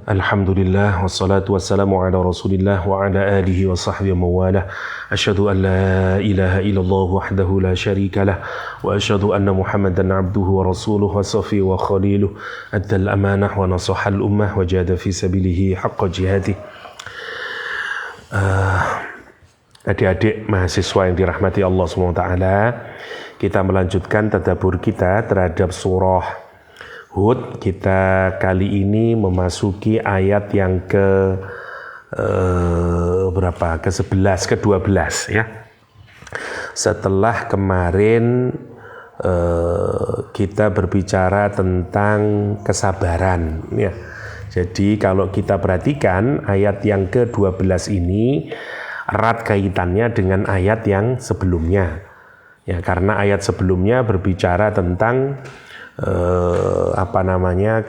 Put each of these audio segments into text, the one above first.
Alhamdulillah wassalatu wassalamu ala Rasulillah wa ala alihi wa sahbihi wa mawalah. Asyhadu an la ilaha illallah wahdahu la syarika lah wa asyhadu anna Muhammadan abduhu wa rasuluhu wa safiyyuhu wa khaliluhu addal amanah wa nasahal ummah wa jahada fi sabilihi haqqa jihadih. Adik-adik mahasiswa yang dirahmati Allah SWT, kita melanjutkan tadabbur kita terhadap surah Hud. Kita kali ini memasuki ayat yang ke-11 ya. Setelah kemarin kita berbicara tentang kesabaran ya. Jadi kalau kita perhatikan ayat yang ke-12 ini erat kaitannya dengan ayat yang sebelumnya. Ya, karena ayat sebelumnya berbicara tentang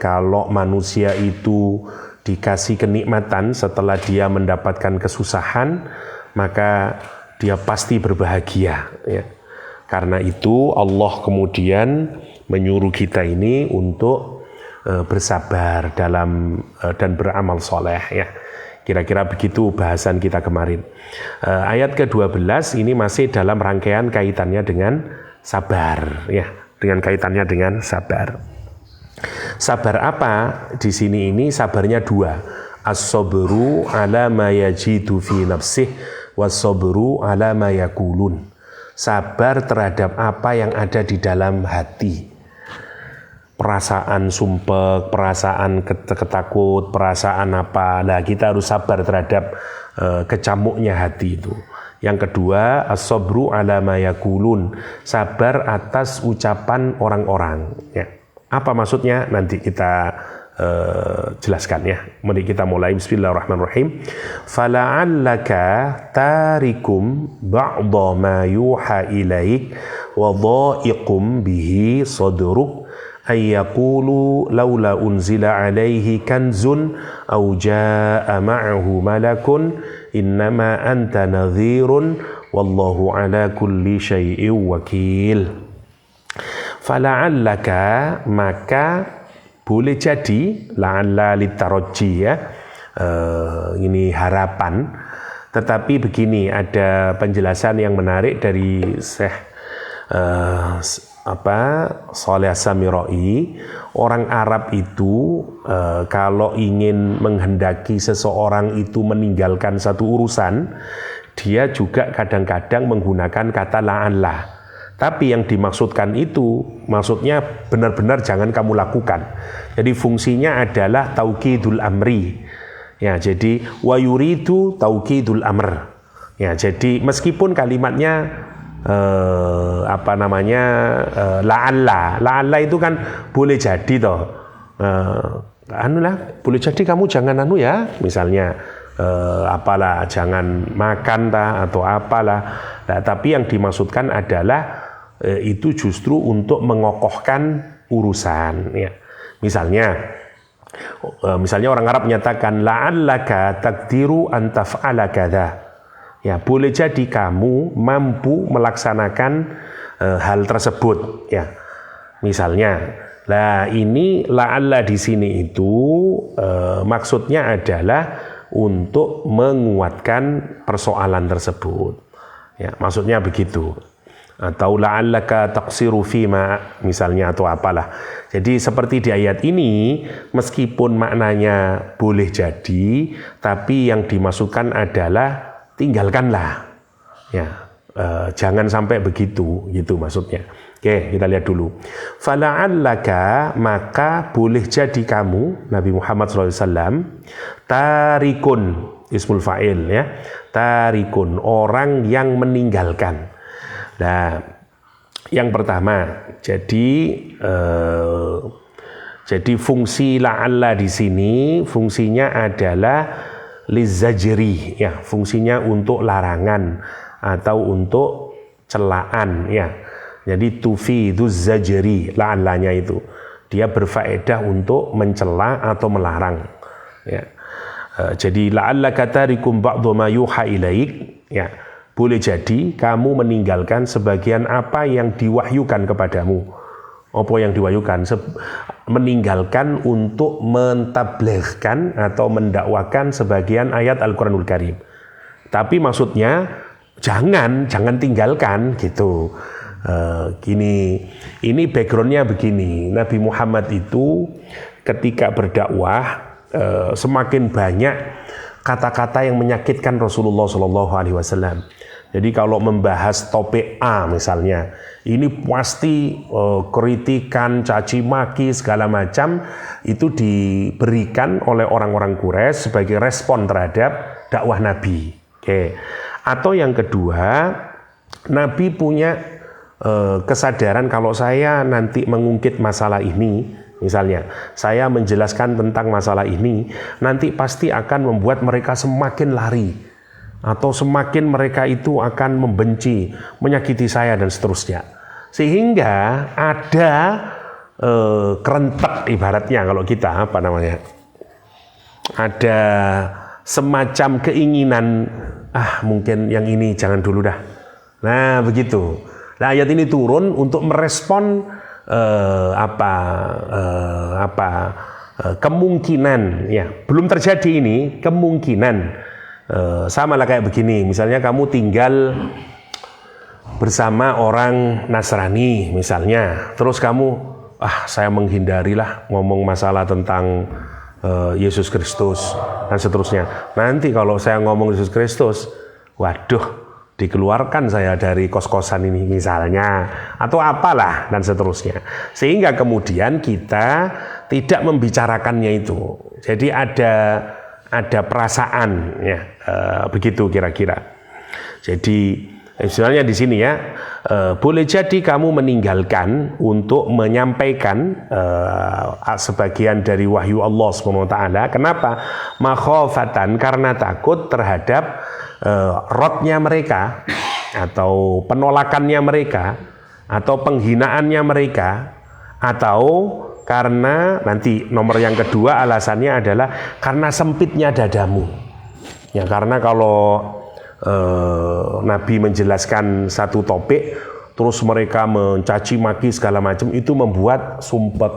kalau manusia itu dikasih kenikmatan setelah dia mendapatkan kesusahan, maka dia pasti berbahagia ya. Karena itu Allah kemudian menyuruh kita ini untuk bersabar dalam dan beramal soleh ya. Kira-kira begitu bahasan kita kemarin. Ayat ke-12 ini masih dalam rangkaian kaitannya dengan sabar ya. Dengan kaitannya dengan sabar. Sabar apa? Di sini ini sabarnya dua. As-sabru ala ma yajidu fi nafsih was-sabru ala ma yakulun. Sabar terhadap apa yang ada di dalam hati. Perasaan sumpek, perasaan ketakut, perasaan apa. Nah, kita harus sabar terhadap kecamuknya hati itu. Yang kedua, as-sabru ala ma yakulun, sabar atas ucapan orang-orang ya. Apa maksudnya? Nanti kita jelaskan ya. Mari kita mulai. Bismillahirrahmanirrahim. Fala'allaka tarikum ba'dha ma yuha ilaik wa dha'iqum bihi sadruk ayyaqulu laula unzila alaihi kanzun aw jaa ma'ahu malakun innama anta nadhirun wallahu ala kulli syai'in wakil. Fala'allaka, maka boleh jadi, la'alla litarajji ya, ini harapan. Tetapi begini, ada penjelasan yang menarik dari Syekh Shalih As-Samirai. Orang Arab itu kalau ingin menghendaki seseorang itu meninggalkan satu urusan, dia juga kadang-kadang menggunakan kata la'alla. Tapi yang dimaksudkan itu maksudnya benar-benar jangan kamu lakukan. Jadi fungsinya adalah taukidul amri. Ya, jadi wa yuridu taukidul amr. Ya, jadi meskipun kalimatnya la'alla itu kan boleh jadi toh, boleh jadi kamu jangan ya, misalnya jangan makan atau apalah. Nah, tapi yang dimaksudkan adalah itu justru untuk mengokohkan urusan ya. Misalnya orang Arab menyatakan la'allaka taqdiru an taf'ala kadza. Ya, boleh jadi kamu mampu melaksanakan hal tersebut ya. Misalnya, ini la'alla di sini itu maksudnya adalah untuk menguatkan persoalan tersebut. Ya, maksudnya begitu. Atau la'allaka taqsiru fima misalnya atau apalah. Jadi seperti di ayat ini, meskipun maknanya boleh jadi, tapi yang dimasukkan adalah tinggalkanlah, ya, jangan sampai begitu, gitu maksudnya. Oke, kita lihat dulu. Fala'allaka, maka boleh jadi kamu, Nabi Muhammad SAW, tarikun, ismul fa'il ya, tarikun, orang yang meninggalkan. Nah, yang pertama, jadi fungsi la'alla di sini, fungsinya adalah lizajri ya, fungsinya untuk larangan atau untuk celaan ya. Jadi tufiduz zajri, la'allanya itu dia berfaedah untuk mencela atau melarang ya. Jadi la'allaka tarikum ba'dha ma yuha ilaik ya, boleh jadi kamu meninggalkan sebagian apa yang diwahyukan kepadamu. Apa yang diwahyukan? Meninggalkan untuk mentableghkan atau mendakwakan sebagian ayat Al-Quranul Karim. Tapi maksudnya jangan tinggalkan gitu. Ini backgroundnya begini. Nabi Muhammad itu ketika berdakwah semakin banyak kata-kata yang menyakitkan Rasulullah SAW. Jadi kalau membahas topik A misalnya, ini pasti kritikan, caci maki segala macam itu diberikan oleh orang-orang Quraisy sebagai respon terhadap dakwah Nabi. Oke. Atau yang kedua, Nabi punya kesadaran kalau saya nanti mengungkit masalah ini, misalnya saya menjelaskan tentang masalah ini, nanti pasti akan membuat mereka semakin lari. Atau semakin mereka itu akan membenci, menyakiti saya dan seterusnya. Sehingga ada kerentek ibaratnya kalau kita ada semacam keinginan, mungkin yang ini jangan dulu dah. Nah begitu. Nah ayat ini turun untuk merespon kemungkinan, ya belum terjadi ini kemungkinan. Sama lah kayak begini, misalnya kamu tinggal bersama orang Nasrani misalnya, terus kamu saya menghindarilah ngomong masalah tentang Yesus Kristus dan seterusnya. Nanti kalau saya ngomong Yesus Kristus, waduh, dikeluarkan saya dari kos-kosan ini misalnya, atau apalah dan seterusnya. Sehingga kemudian kita tidak membicarakannya itu. Jadi ada perasaan, ya begitu kira-kira. Jadi sebenarnya di sini ya, boleh jadi kamu meninggalkan untuk menyampaikan sebagian dari wahyu Allah SWT. Kenapa? Makhofatan, karena takut terhadap rodnya mereka, atau penolakannya mereka, atau penghinaannya mereka, atau karena nanti nomor yang kedua alasannya adalah karena sempitnya dadamu. Ya karena kalau Nabi menjelaskan satu topik terus mereka mencaci maki segala macam, itu membuat sumpek,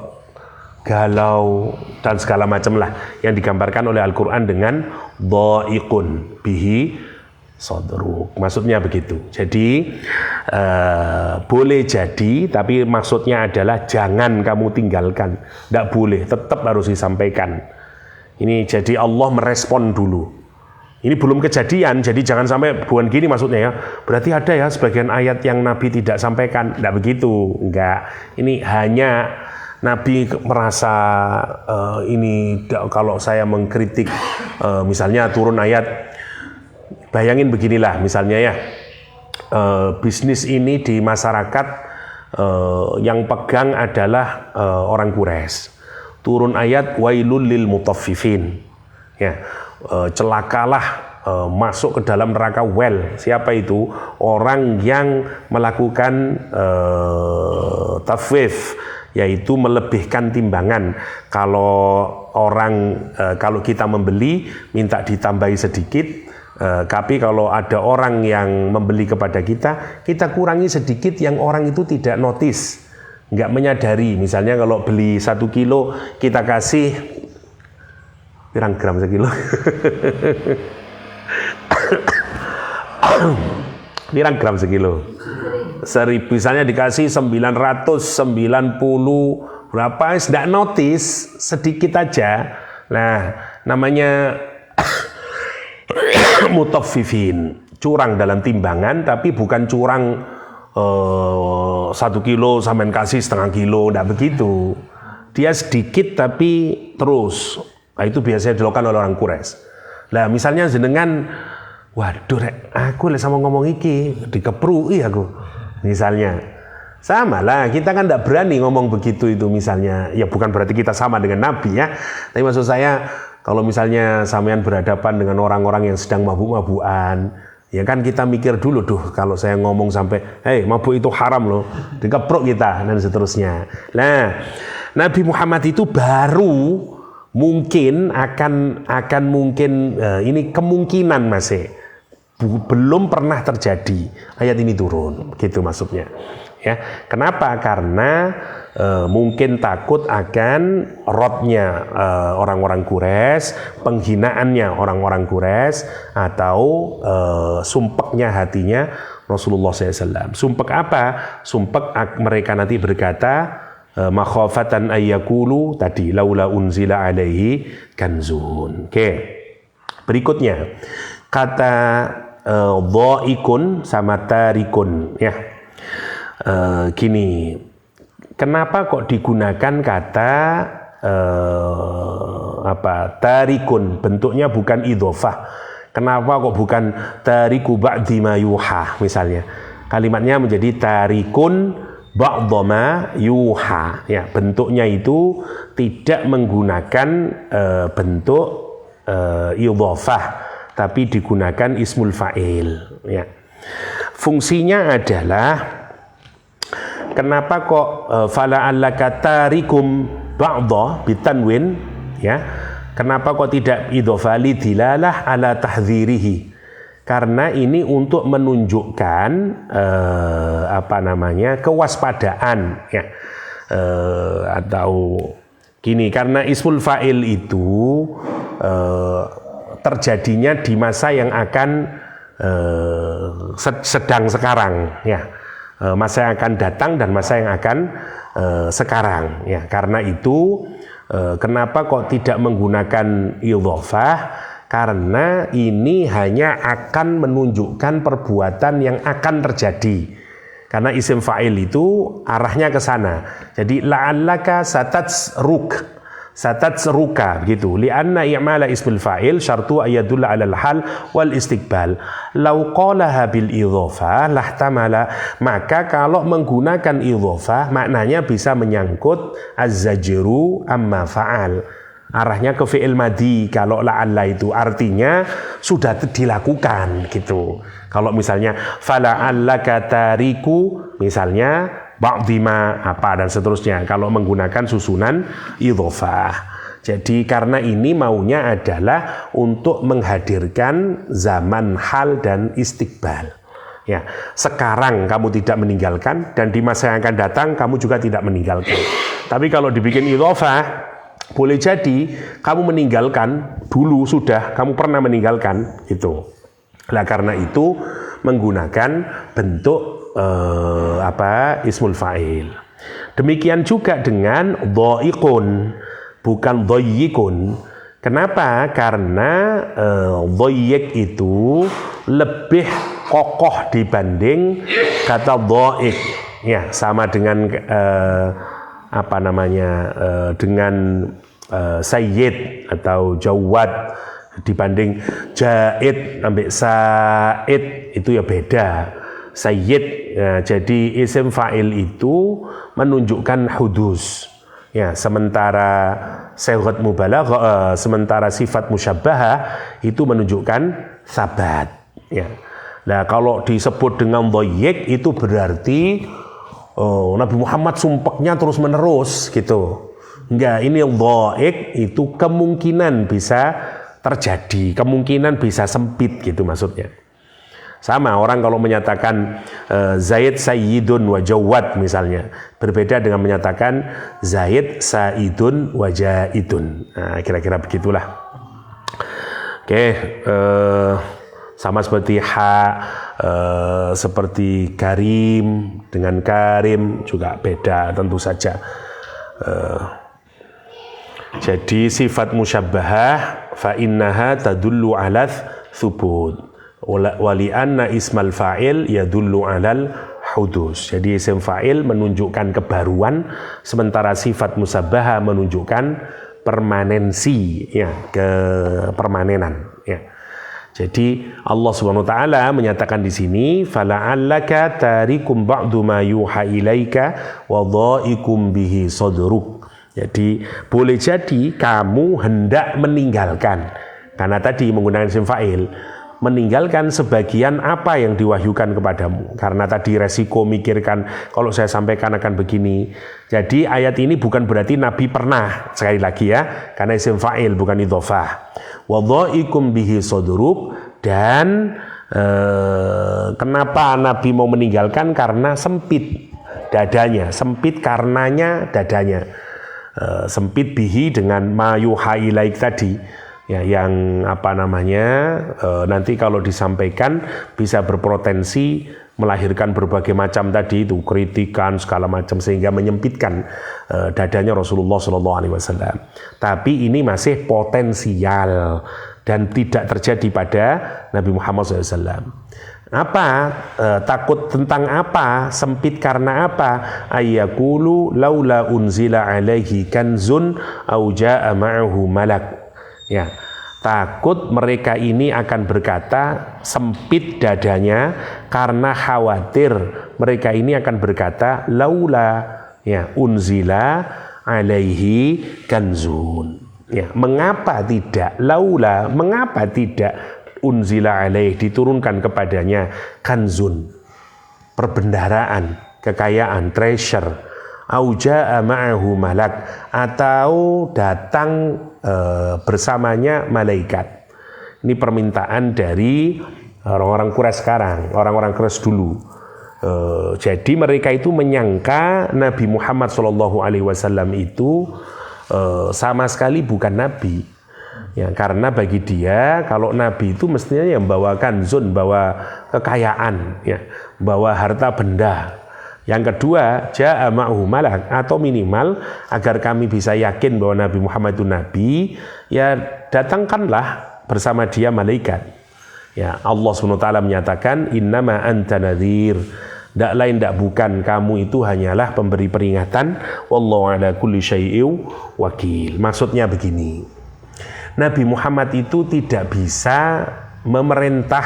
galau dan segala macam lah yang digambarkan oleh Al-Quran dengan dha'iqun bihi sadruk. Maksudnya begitu. Jadi boleh jadi, tapi maksudnya adalah jangan kamu tinggalkan. Tidak boleh, tetap harus disampaikan. Ini jadi Allah merespon dulu. Ini belum kejadian, jadi jangan sampai bukan gini maksudnya ya. Berarti ada ya sebagian ayat yang Nabi tidak sampaikan. Tidak begitu, enggak. Ini hanya Nabi merasa ini kalau saya mengkritik, misalnya turun ayat, bayangin beginilah misalnya ya, bisnis ini di masyarakat yang pegang adalah orang Quraisy. Turun ayat wailul lil mutaffifin. Ya, celakalah masuk ke dalam neraka well. Siapa itu? Orang yang melakukan tafwif, yaitu melebihkan timbangan. Kalau kita membeli minta ditambahi sedikit, tapi kalau ada orang yang membeli kepada kita kurangi sedikit yang orang itu tidak notice, nggak menyadari. Misalnya kalau beli 1 kilo kita kasih pirang gram sekilo. Pirang gram sekilo. 1000 misalnya dikasih 990 berapa, tidak notice, sedikit aja. Nah, namanya mutaffifin, curang dalam timbangan, tapi bukan curang 1 kilo sampai kasih setengah kilo, tidak begitu. Dia sedikit tapi terus. Nah, itu biasanya dilakukan oleh orang Quraisy. Nah, misalnya jenengan, waduh rek, aku sama ngomong iki dikeprui aku. Misalnya, sama lah, kita kan tidak berani ngomong begitu itu misalnya. Ya bukan berarti kita sama dengan Nabi ya. Tapi maksud saya, kalau misalnya sampean berhadapan dengan orang-orang yang sedang mabuk-mabukan, ya kan kita mikir dulu, kalau saya ngomong sampai, hei mabuk itu haram loh, dikepruk kita dan seterusnya. Nah, Nabi Muhammad itu baru mungkin akan mungkin ini kemungkinan masih belum pernah terjadi ayat ini turun, gitu maksudnya. ya. Kenapa? Karena mungkin takut akan rotnya orang-orang Quraisy, penghinaannya orang-orang Quraisy, atau sumpeknya hatinya Rasulullah SAW. Sumpek apa? Sumpek mereka nanti berkata makhafatan ayyakulu tadi laula unzila alaihi kanzun. Oke. Berikutnya kata dhaikun sama tarikun, ya. Gini, kenapa kok digunakan kata tarikun, bentuknya bukan idhofah? Kenapa kok bukan tariku ba'di ma yuha misalnya? Kalimatnya menjadi tarikun ba'dha ma yuha, ya. Bentuknya itu tidak menggunakan bentuk idhofah, tapi digunakan ismul fa'il, ya. Fungsinya adalah kenapa kok fala'allaka tarikum ba'dha bitanwin, ya. Kenapa kok tidak idhofah lidilalah ala tahdhirihi? Karena ini untuk menunjukkan kewaspadaan, ya. Atau gini, karena ismul fa'il itu terjadinya di masa yang akan sedang sekarang, ya. Masa yang akan datang dan masa yang akan sekarang, ya. Karena itu kenapa kok tidak menggunakan idhofah? Karena ini hanya akan menunjukkan perbuatan yang akan terjadi. Karena isim fa'il itu arahnya ke sana. Jadi la'allaka satatsruka begitu. Li'anna i'mala ismil fa'il syartu ayadulla 'alal hal wal istiqbal. Lau qalaha bil idhofah lahtamala, maka kalau menggunakan idhofah maknanya bisa menyangkut az-zajru amma fa'al. Arahnya ke fi'il madhi kalau la'alla itu artinya sudah dilakukan gitu. Kalau misalnya fala'allaka tariku misalnya ba'dima apa dan seterusnya kalau menggunakan susunan idhofah. Jadi karena ini maunya adalah untuk menghadirkan zaman hal dan istiqbal. Ya, sekarang kamu tidak meninggalkan dan di masa yang akan datang kamu juga tidak meninggalkan. Tapi kalau dibikin idhofah, boleh jadi kamu meninggalkan dulu sudah, kamu pernah meninggalkan itu. Nah, karena itu menggunakan bentuk ismul fa'il. Demikian juga dengan dhaikun, bukan dhayyikun. Kenapa? Karena dhayyik itu lebih kokoh dibanding kata dhaik. Ya, sama dengan dengan sayyid atau jawad dibanding jaid sampai said itu ya beda. Sayyid, ya, jadi isim fa'il itu menunjukkan hudus, ya, sementara sighat mubalaghah, sementara sifat musyabbahah itu menunjukkan sabat, ya. Nah, kalau disebut dengan dhayyik itu berarti Nabi Muhammad sumpeknya terus menerus gitu. Enggak, ini dhaik itu kemungkinan bisa terjadi, kemungkinan bisa sempit gitu maksudnya. Sama orang kalau menyatakan Zaid sayyidun wa jawad misalnya, berbeda dengan menyatakan Zaid saidun wa jaidun. Nah, kira-kira begitulah. Oke, sama seperti seperti karim dengan karim juga beda tentu saja. Jadi sifat musyabbahah fa innaha tadullu 'ala tsubut wa li anna ismal fa'il yadullu 'alal hudus. Jadi isim fa'il menunjukkan kebaruan sementara sifat musyabbahah menunjukkan permanensi, ya, kepermanenan, ya. Jadi Allah Subhanahu wa taala menyatakan di sini fala'allaka tarikum ba'du ma yuha ilaika wa dhaikum bihi sadruk. Jadi boleh jadi kamu hendak meninggalkan, karena tadi menggunakan isim fa'il, meninggalkan sebagian apa yang diwahyukan kepadamu. Karena tadi resiko mikirkan kalau saya sampaikan akan begini. Jadi ayat ini bukan berarti Nabi pernah, sekali lagi ya, karena isim fa'il bukan idhofah. Wadha'ikum bihi sadruk, dan kenapa Nabi mau meninggalkan? Karena sempit. dadanya, sempit karenanya dadanya. Sempit bihi dengan mayuha ilaik tadi, ya, yang nanti kalau disampaikan bisa berpotensi melahirkan berbagai macam tadi itu, kritikan segala macam, sehingga menyempitkan dadanya Rasulullah SAW. Tapi ini masih potensial dan tidak terjadi pada Nabi Muhammad SAW. Takut tentang apa? Sempit karena apa? Ayyakulu laula unzila alaihi kanzun au jaa ma'ahu malak. Ya, takut mereka ini akan berkata sempit dadanya karena khawatir mereka ini akan berkata laula, ya, unzila alaihi kanzun. Ya, mengapa tidak? Laula, mengapa tidak? Unzila alaih, diturunkan kepadanya kanzun, perbendaharaan, kekayaan, treasure, au jaa ma'ahu malak, atau datang bersamanya malaikat. Ini permintaan dari orang-orang Quraisy sekarang, orang-orang Quraisy dulu. Jadi mereka itu menyangka Nabi Muhammad SAW itu sama sekali bukan nabi. Ya, karena bagi dia kalau nabi itu mestinya yang bawa kanzun, bawa kekayaan, ya, bawa harta benda. Yang kedua, jaa ma'ahu malak, atau minimal agar kami bisa yakin bahwa Nabi Muhammad itu nabi, ya datangkanlah bersama dia malaikat. Ya, Allah SWT menyatakan innama anta nadhir. Ndak lain ndak bukan, kamu itu hanyalah pemberi peringatan. Wallahu ala kulli syai'in wakil. Maksudnya begini. Nabi Muhammad itu tidak bisa memerintah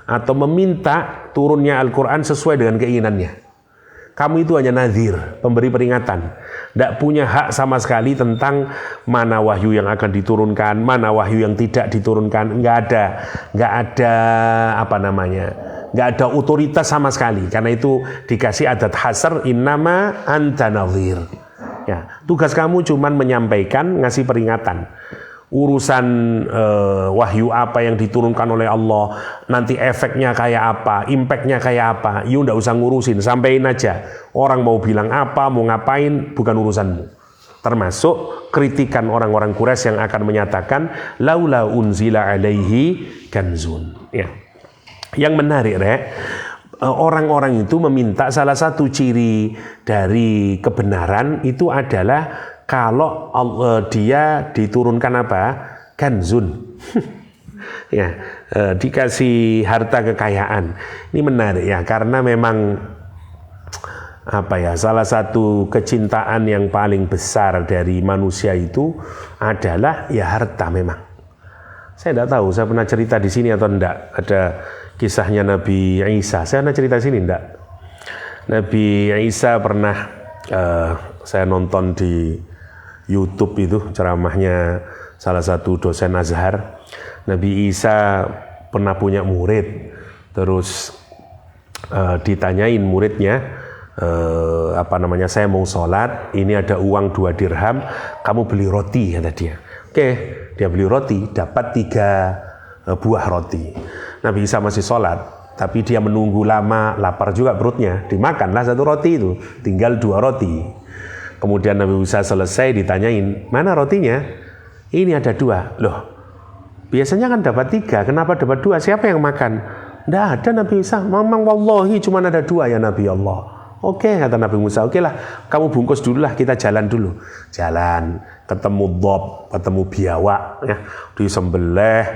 atau meminta turunnya Al-Quran sesuai dengan keinginannya. Kamu itu hanya nadhir, pemberi peringatan. Tidak punya hak sama sekali tentang mana wahyu yang akan diturunkan, mana wahyu yang tidak diturunkan. Nggak ada otoritas sama sekali. Karena itu dikasih adat hasr, innama anta nadhir. Ya, tugas kamu cuma menyampaikan, ngasih peringatan. Urusan wahyu apa yang diturunkan oleh Allah, nanti efeknya kayak apa, impactnya kayak apa, you nggak usah ngurusin, sampein aja. Orang mau bilang apa, mau ngapain, bukan urusanmu. Termasuk kritikan orang-orang Quraisy yang akan menyatakan laula unzila alaihi kanzun. Ya. Yang menarik, orang-orang itu meminta salah satu ciri dari kebenaran itu adalah kalau dia diturunkan apa? Kanzun. Ya, dikasih harta kekayaan. Ini menarik ya, karena memang salah satu kecintaan yang paling besar dari manusia itu adalah ya harta memang. Saya tidak tahu, saya pernah cerita di sini atau enggak. Ada kisahnya Nabi Isa. Saya pernah cerita sini enggak? Nabi Isa pernah saya nonton di YouTube itu ceramahnya salah satu dosen Azhar. Nabi Isa pernah punya murid, terus ditanyain muridnya, saya mau sholat, ini ada uang 2 dirham, kamu beli roti, kata dia. Oke, dia beli roti, dapat 3 buah roti. Nabi Isa masih sholat, tapi dia menunggu lama, lapar juga perutnya, dimakanlah 1 roti itu, tinggal 2 roti. Kemudian Nabi Isa selesai, ditanyain, mana rotinya? Ini ada 2. Loh, biasanya kan dapat 3, kenapa dapat 2? Siapa yang makan? Nggak ada Nabi Isa, memang wallahi cuma ada 2 ya Nabi Allah. Oke, kata Nabi Musa, oke lah, kamu bungkus dulu lah, kita jalan dulu. Jalan, ketemu dob, ketemu biawak, ya, disembelih,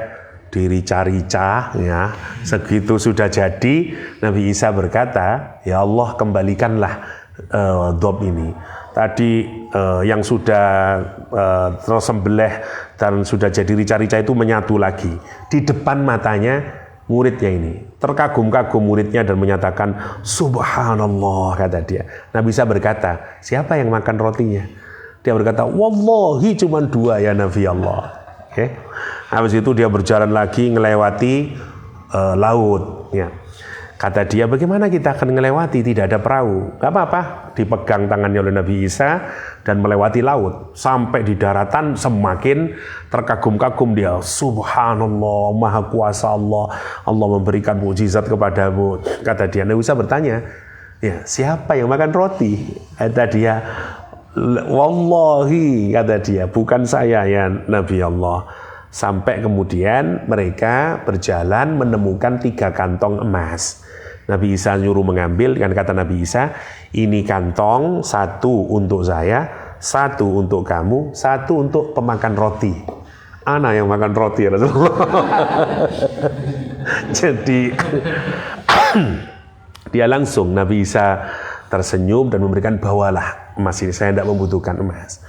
dirica-rica, ya. Segitu sudah jadi, Nabi Isa berkata, ya Allah kembalikanlah dob ini. Tadi yang sudah tersembelih dan sudah jadi rica-rica itu menyatu lagi di depan matanya muridnya ini. Terkagum-kagum muridnya dan menyatakan subhanallah, kata dia. Nabi Isa berkata, siapa yang makan rotinya? Dia berkata, wallahi cuma 2 ya Nabi Allah. Okay. Habis itu dia berjalan lagi ngelewati laut, ya. Kata dia, bagaimana kita akan melewati, tidak ada perahu? Gak apa-apa, dipegang tangannya oleh Nabi Isa dan melewati laut. Sampai di daratan semakin terkagum-kagum dia. Subhanallah, maha kuasa Allah. Allah memberikan mukjizat kepadamu. Kata dia, Nabi Isa bertanya, Ya, siapa yang makan roti? Kata dia, wallahi, kata dia, bukan saya ya Nabi Allah. Sampai kemudian mereka berjalan menemukan 3 kantong emas. Nabi Isa nyuruh mengambil, kan kata Nabi Isa, ini kantong, 1 untuk saya, 1 untuk kamu, 1 untuk pemakan roti. Ana yang makan roti ya Rasulullah. Jadi dia langsung, Nabi Isa tersenyum dan memberikan, bawalah emas ini, saya tidak membutuhkan emas.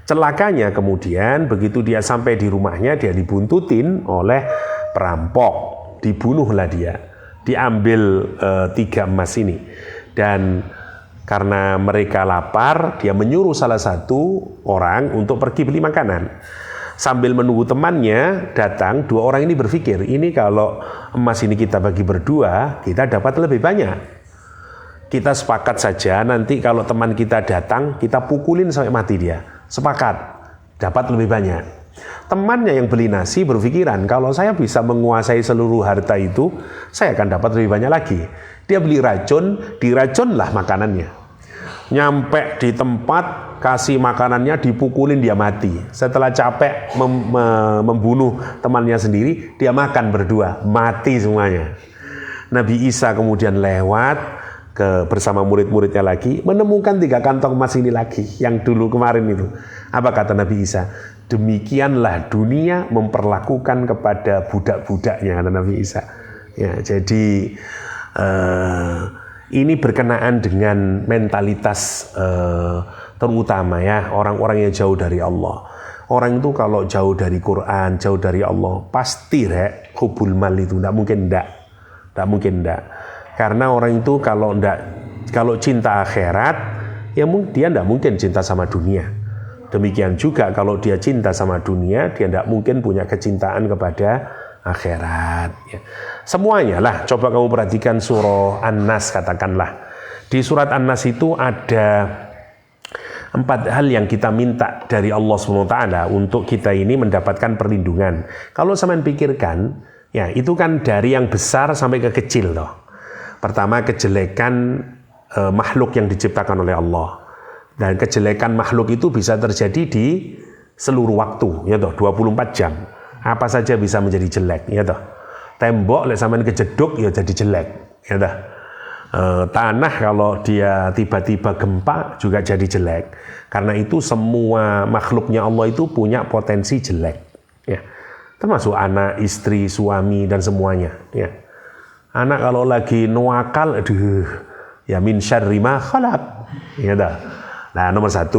Celakanya kemudian begitu dia sampai di rumahnya, dia dibuntutin oleh perampok, dibunuhlah dia, diambil 3 emas ini. Dan karena mereka lapar, dia menyuruh salah satu orang untuk pergi beli makanan. Sambil menunggu temannya datang, 2 orang ini berpikir, ini kalau emas ini kita bagi berdua, kita dapat lebih banyak. Kita sepakat saja, nanti kalau teman kita datang, kita pukulin sampai mati dia. Sepakat, dapat lebih banyak. Temannya yang beli nasi berpikiran, kalau saya bisa menguasai seluruh harta itu, saya akan dapat lebih banyak lagi. Dia beli racun, diracunlah makanannya. Nyampe di tempat, kasih makanannya, dipukulin, dia mati. Setelah capek membunuh temannya sendiri, dia makan berdua, mati semuanya. Nabi Isa kemudian lewat bersama murid-muridnya lagi, menemukan 3 kantong emas ini lagi, yang dulu kemarin itu. Apa kata Nabi Isa? Demikianlah dunia memperlakukan kepada budak-budaknya, kata Nabi Isa. Ya, jadi ini berkenaan dengan mentalitas terutama ya orang-orang yang jauh dari Allah. Orang itu kalau jauh dari Quran, jauh dari Allah, pasti hubul mal itu tidak mungkin enggak. Karena orang itu kalau cinta akhirat, ya dia tidak mungkin cinta sama dunia. Demikian juga kalau dia cinta sama dunia, dia tidak mungkin punya kecintaan kepada akhirat. Ya. Semuanya lah, coba kamu perhatikan surah An-Nas katakanlah. Di surat An-Nas itu ada 4 hal yang kita minta dari Allah SWT untuk kita ini mendapatkan perlindungan. Kalau sampean pikirkan, ya itu kan dari yang besar sampai ke kecil loh. Pertama, kejelekan makhluk yang diciptakan oleh Allah. Dan kejelekan makhluk itu bisa terjadi di seluruh waktu, ya toh, 24 jam. Apa saja bisa menjadi jelek, ya toh. Tembok lek sampean kejeduk ya jadi jelek, ya toh. Tanah kalau dia tiba-tiba gempa juga jadi jelek. Karena itu semua makhluknya Allah itu punya potensi jelek, ya. Termasuk anak, istri, suami dan semuanya, ya. Anak kalau lagi nuakal, ya min syarri ma khalaq, ya toh. Nah, nomor 1.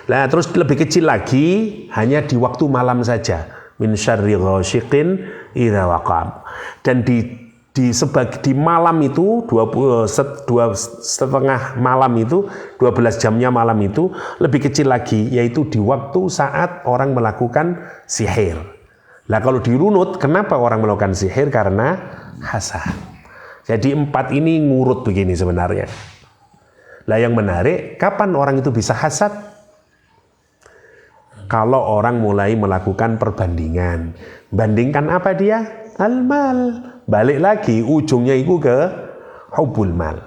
Nah, terus lebih kecil lagi, hanya di waktu malam saja. Min syarri ghasyiqin idza waqab. Dan di malam itu 2,5 malam itu 12 jamnya malam itu lebih kecil lagi, yaitu di waktu saat orang melakukan sihir. Nah, kalau dirunut, kenapa orang melakukan sihir? Karena hasad. Jadi 4 ini ngurut begini sebenarnya. Lah yang menarik, kapan orang itu bisa hasad? Kalau orang mulai melakukan perbandingan. Bandingkan apa dia? Al-mal. Balik lagi, ujungnya itu ke hubul mal.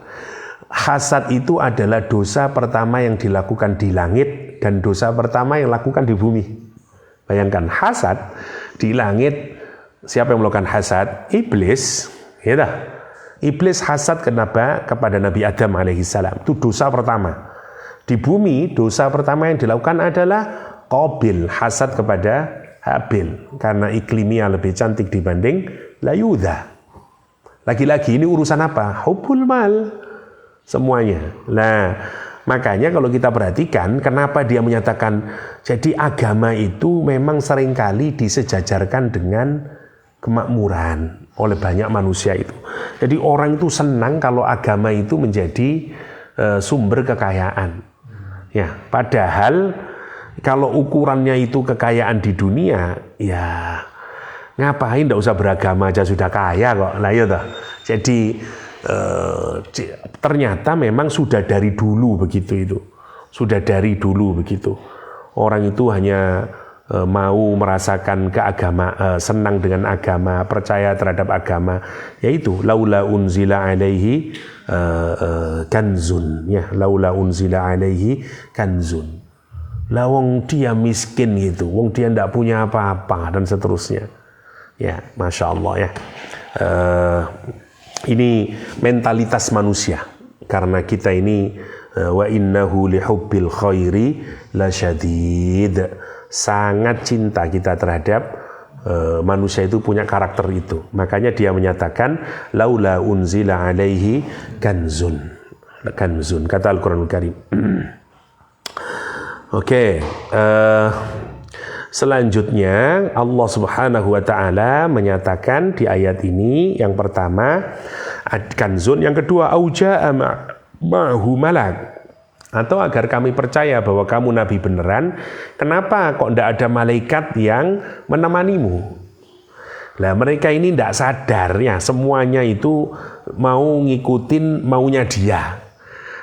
Hasad itu adalah dosa pertama yang dilakukan di langit dan dosa pertama yang dilakukan di bumi. Bayangkan, hasad di langit, siapa yang melakukan hasad? Iblis, ya dah. Iblis hasad kenapa? Kepada Nabi Adam alaihissalam. Itu dosa pertama. Di bumi, dosa pertama yang dilakukan adalah Qabil, hasad kepada Habil. Karena iklimnya lebih cantik dibanding Layudha. Lagi-lagi ini urusan apa? Hubul mal. Semuanya. Nah, makanya kalau kita perhatikan, kenapa dia menyatakan, jadi agama itu memang seringkali disejajarkan dengan kemakmuran oleh banyak manusia itu. Jadi orang itu senang kalau agama itu menjadi sumber kekayaan. Ya, padahal kalau ukurannya itu kekayaan di dunia, ya ngapain enggak usah beragama aja sudah kaya kok. Lah ya toh. Jadi ternyata memang sudah dari dulu begitu itu. Sudah dari dulu begitu. Orang itu hanya mau merasakan senang dengan agama, percaya terhadap agama, yaitu laula unzila alaihi kanzun, ya, laula unzila alaihi kanzun. Lah wong dia miskin gitu, wong dia tidak punya apa-apa dan seterusnya. Ya, masya Allah ya. Ini mentalitas manusia, karena kita ini wa innahu lihubbil khairi lasyadid. Sangat cinta kita terhadap manusia itu punya karakter itu. Makanya dia menyatakan laula unzila alaihi kanzun. Kanzun kata Al-Qur'anul Karim. Oke, selanjutnya Allah Subhanahu wa taala menyatakan di ayat ini, yang pertama kanzun, yang kedua auja'a ma'hu malak, atau agar kami percaya bahwa kamu nabi beneran. Kenapa kok tidak ada malaikat yang menemanimu? Lah mereka ini tidak sadar ya, semuanya itu mau ngikutin maunya dia.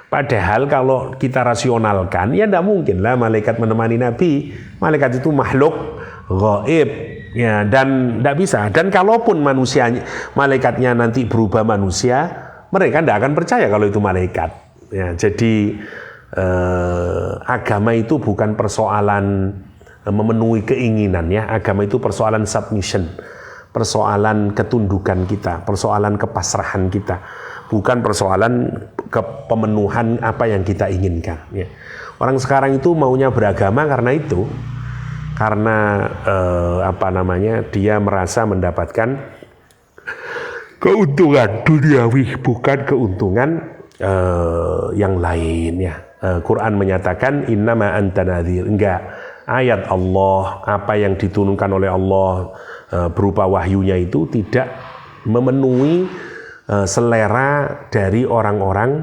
Padahal kalau kita rasionalkan, ya tidak mungkin lah malaikat menemani Nabi. Malaikat itu makhluk gaib, ya, dan tidak bisa. Dan kalaupun malaikatnya nanti berubah manusia, mereka tidak akan percaya kalau itu malaikat. Ya, jadi agama itu bukan persoalan memenuhi keinginan, ya. Agama itu persoalan submission, persoalan ketundukan kita, persoalan kepasrahan kita. Bukan persoalan pemenuhan apa yang kita inginkan. Ya. Orang sekarang itu maunya beragama karena itu, karena dia merasa mendapatkan keuntungan duniawi, bukan keuntungan yang lain. Ya. Quran menyatakan innama anta nadhir. Enggak, ayat Allah, apa yang diturunkan oleh Allah berupa wahyunya itu tidak memenuhi selera dari orang-orang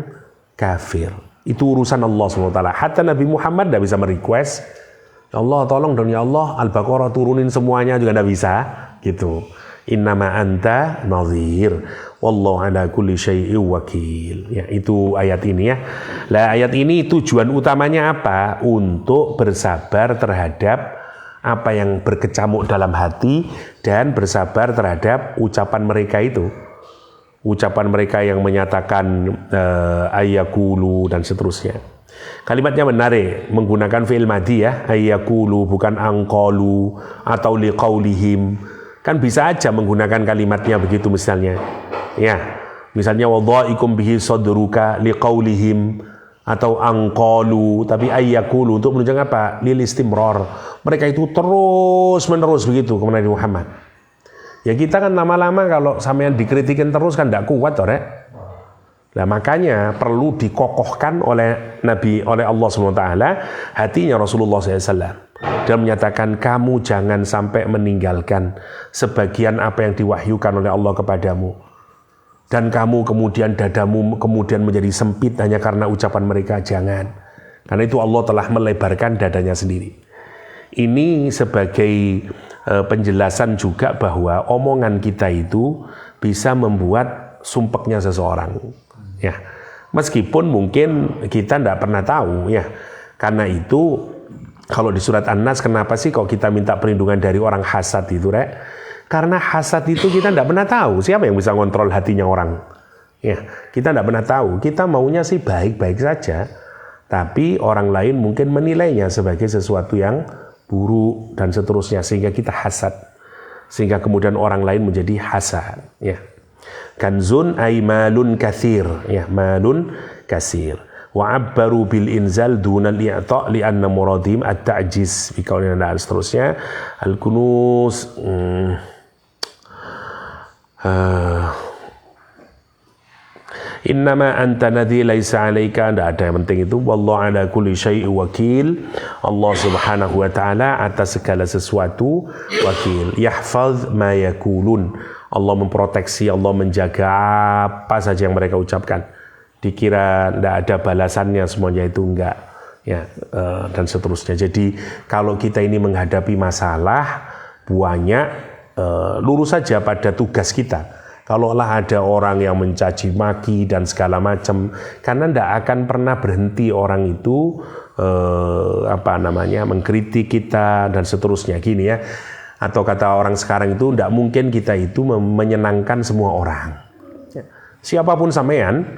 kafir. Itu urusan Allah SWT. Hatta Nabi Muhammad tidak bisa merequest, Allah tolong dong ya Allah, Al-Baqarah turunin semuanya, juga tidak bisa gitu. Innama anta nadhir wallahu ala kulli syai'in wakil. Ya, itu ayat ini ya. Lah ayat ini tujuan utamanya apa? Untuk bersabar terhadap apa yang berkecamuk dalam hati dan bersabar terhadap ucapan mereka itu. Ucapan mereka yang menyatakan ayyakulu dan seterusnya. Kalimatnya menarik, menggunakan fi'il madhi ya, ayyakulu bukan angqalu atau liqaulihim. Kan bisa aja menggunakan kalimatnya begitu misalnya. Ya, misalnya wadha'ikum bihi sadruka liqaulihim atau angqalu, tapi ayyakulu untuk menunjukkan apa? Lil istimrar. Mereka itu terus menerus begitu kepada Nabi Muhammad. Ya kita kan lama-lama kalau sampean dikritikin terus kan tidak kuat, Rek. Nah makanya perlu dikokohkan oleh Allah SWT hatinya Rasulullah SAW. Dan menyatakan kamu jangan sampai meninggalkan sebagian apa yang diwahyukan oleh Allah kepadamu. Dan kamu kemudian dadamu kemudian menjadi sempit hanya karena ucapan mereka, jangan. Karena itu Allah telah melebarkan dadanya sendiri. Ini sebagai penjelasan juga bahwa omongan kita itu bisa membuat sumpeknya seseorang. Ya, meskipun mungkin kita tidak pernah tahu ya. Karena itu kalau di surat An-Nas kenapa sih kok kita minta perlindungan dari orang hasad itu, Rek? Karena hasad itu kita tidak pernah tahu siapa yang bisa ngontrol hatinya orang. Ya, kita tidak pernah tahu. Kita maunya sih baik-baik saja, tapi orang lain mungkin menilainya sebagai sesuatu yang buruk dan seterusnya, sehingga kita hasad, sehingga kemudian orang lain menjadi hasad. Ya, kanzun ay malun kathir, ya, malun kasir. Wa abbaru bil inzal dunal i'ta' li anna muradhim at-ta'jiz bi qaulina dan seterusnya. Al-kunuz innama anta nadhi laisa alaika, tidak ada yang penting itu. Wallahu ala kulli syai'in wakil. Allah Subhanahu wa taala atas segala sesuatu wakil. Yahfaz ma yakulun. Allah memproteksi, Allah menjaga apa saja yang mereka ucapkan. Dikira tidak ada balasannya, semuanya itu enggak. Ya, dan seterusnya. Jadi kalau kita ini menghadapi masalah banyak, lurus saja pada tugas kita. Kalaulah ada orang yang mencaci maki dan segala macam, karena tidak akan pernah berhenti orang itu mengkritik kita dan seterusnya gini ya. Atau kata orang sekarang itu tidak mungkin kita itu menyenangkan semua orang. Siapapun sampean,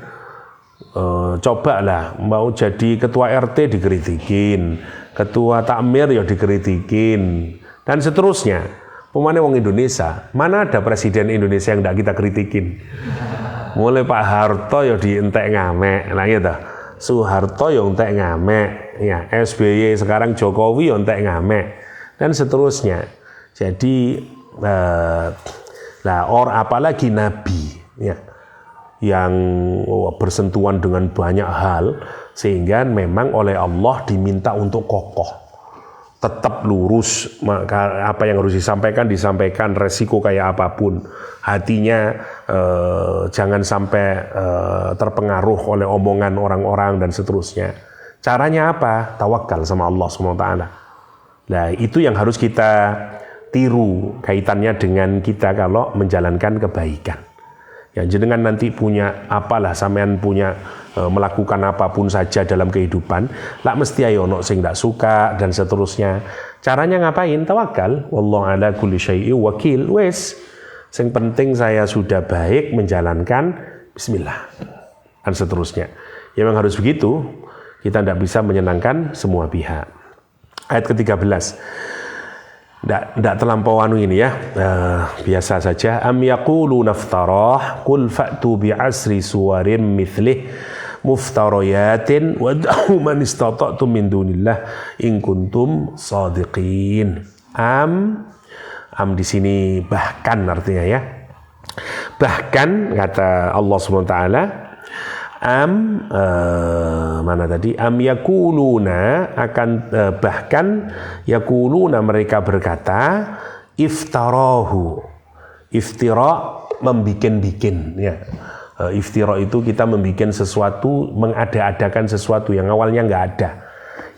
cobalah mau jadi ketua RT dikritikin, ketua takmir ya dikritikin, dan seterusnya. Pemane wong Indonesia, mana ada presiden Indonesia yang tidak kita kritikin? Mulai Pak Harto ya dientek ngamek, nah gitu. Soeharto ya entek ngamek, ya SBY sekarang Jokowi ya entek ngamek, dan seterusnya. Jadi apalagi Nabi ya, yang bersentuhan dengan banyak hal, sehingga memang oleh Allah diminta untuk kokoh, tetap lurus, maka apa yang harus disampaikan resiko kayak apapun, hatinya jangan sampai terpengaruh oleh omongan orang-orang dan seterusnya. Caranya apa? Tawakal sama Allah SWT. Nah itu yang harus kita tiru kaitannya dengan kita kalau menjalankan kebaikan. Ya jenengan nanti punya apalah, sampean punya melakukan apapun saja dalam kehidupan, lah mesti ayo ono sing ndak suka dan seterusnya. Caranya ngapain? Tawakal. Wallahu ala kulli syai'in wakil. Wes. Sing penting saya sudah baik menjalankan, bismillah. Dan seterusnya. Ya memang harus begitu. Kita tidak bisa menyenangkan semua pihak. Ayat ke-13. Tidak terlampau ini ya, biasa saja. Am yaquluna iftarah qul fa'tu bi'asri suwarin mithlih muftarayatin wad'u man istata'tum min dunillah in kuntum shadiqin. Am di sini bahkan artinya ya. Bahkan kata Allah SWT, mana tadi? Am yakuluna akan bahkan yakuluna mereka berkata iftarahu. Iftira membikin-bikin ya. Iftira itu kita membikin sesuatu, mengada-adakan sesuatu yang awalnya nggak ada.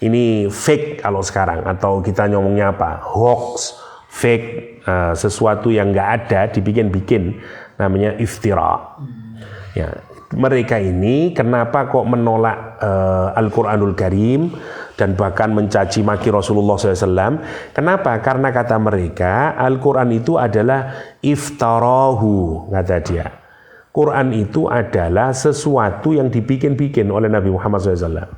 Ini fake kalau sekarang, atau kita ngomongnya apa? Hoax, fake, sesuatu yang nggak ada dibikin-bikin, namanya iftira. Ya. Mereka ini kenapa kok menolak Al-Quranul Karim dan bahkan mencaci maki Rasulullah SAW? Kenapa? Karena kata mereka Al-Quran itu adalah iftarahu, kata dia. Quran itu adalah sesuatu yang dibikin-bikin oleh Nabi Muhammad SAW.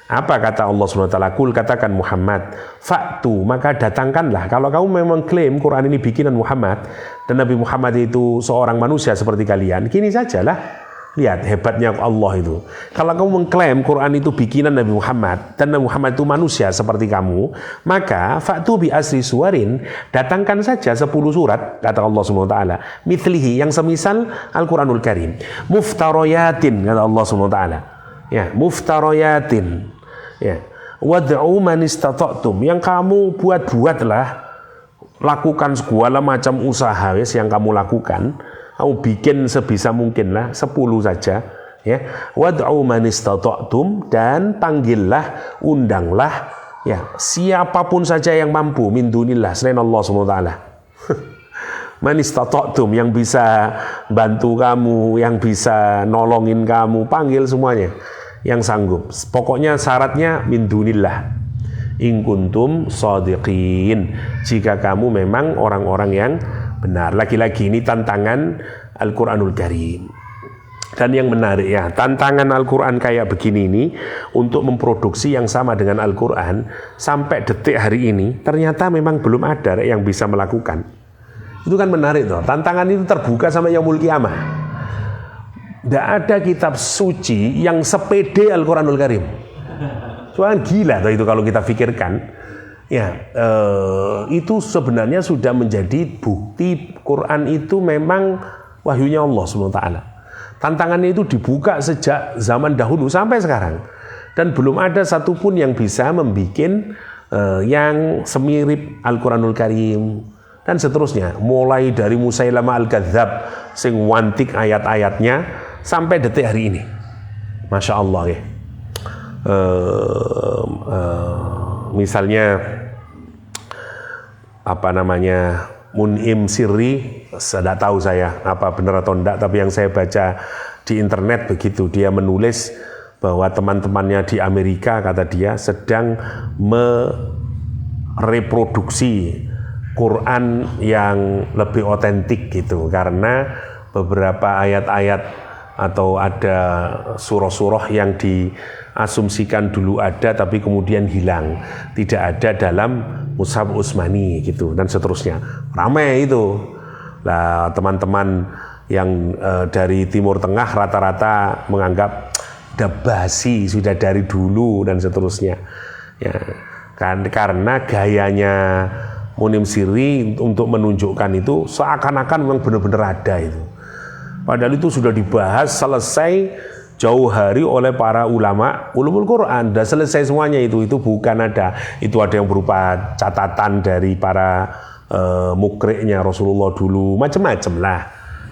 Apa kata Allah SWT? Kul, katakan Muhammad, faktu, maka datangkanlah. Kalau kamu memang klaim Quran ini bikinan Muhammad dan Nabi Muhammad itu seorang manusia seperti kalian, gini sajalah. Lihat hebatnya Allah itu. Kalau kamu mengklaim Quran itu bikinan Nabi Muhammad dan Nabi Muhammad itu manusia seperti kamu, maka fa'tu bi asri suwarin, datangkan saja 10 surat, kata Allah SWT, mithlihi, yang semisal Al-Quranul Karim, muftarayatin, kata Allah SWT, ya, muftarayatin, ya, wad'u man istata'tum, yang kamu buatlah, lakukan segala macam usaha yang kamu lakukan. Kamu bikin sebisa mungkin lah, 10 saja ya. Wad'u man istata'tum, dan panggillah, undanglah ya siapapun saja yang mampu min dunillah, selain Allah SWT. Man istata'tum, yang bisa bantu kamu, yang bisa nolongin kamu, panggil semuanya yang sanggup. Pokoknya syaratnya min dunillah. In kuntum shadiqin, jika kamu memang orang-orang yang benar. Lagi-lagi ini tantangan Al-Quranul Karim. Dan yang menarik ya, tantangan Al-Quran kayak begini ini untuk memproduksi yang sama dengan Al-Quran sampai detik hari ini ternyata memang belum ada yang bisa melakukan. Itu kan menarik toh. Tantangan itu terbuka sampai yaumul kiamah. Tidak ada kitab suci yang sepede Al-Quranul Karim. Soalnya gila toh itu kalau kita pikirkan. Ya, itu sebenarnya sudah menjadi bukti Quran itu memang wahyunya Allah SWT. Tantangannya itu dibuka sejak zaman dahulu sampai sekarang. Dan belum ada satupun yang bisa membuat yang semirip Al-Quranul Karim. Dan seterusnya. Mulai dari Musailamah Al-Kadzab, sing wantik ayat-ayatnya, sampai detik hari ini. Masya Allah ya. Misalnya Mun'im Sirri, tidak tahu saya apa benar atau tidak, tapi yang saya baca di internet begitu, dia menulis bahwa teman-temannya di Amerika, kata dia, sedang mereproduksi Quran yang lebih otentik gitu, karena beberapa ayat-ayat atau ada surah-surah yang diasumsikan dulu ada tapi kemudian hilang, tidak ada dalam Mushaf Utsmani gitu, dan seterusnya. Ramai itu. Lah teman-teman yang dari Timur Tengah rata-rata menganggap sudah basi, sudah dari dulu dan seterusnya. Ya, karena gayanya Munim Siri untuk menunjukkan itu seakan-akan memang benar-benar ada itu. Padahal itu sudah dibahas selesai jauh hari oleh para ulumul Quran, dan selesai semuanya itu bukan ada. Itu ada yang berupa catatan dari para mukriknya Rasulullah dulu, macam-macam lah.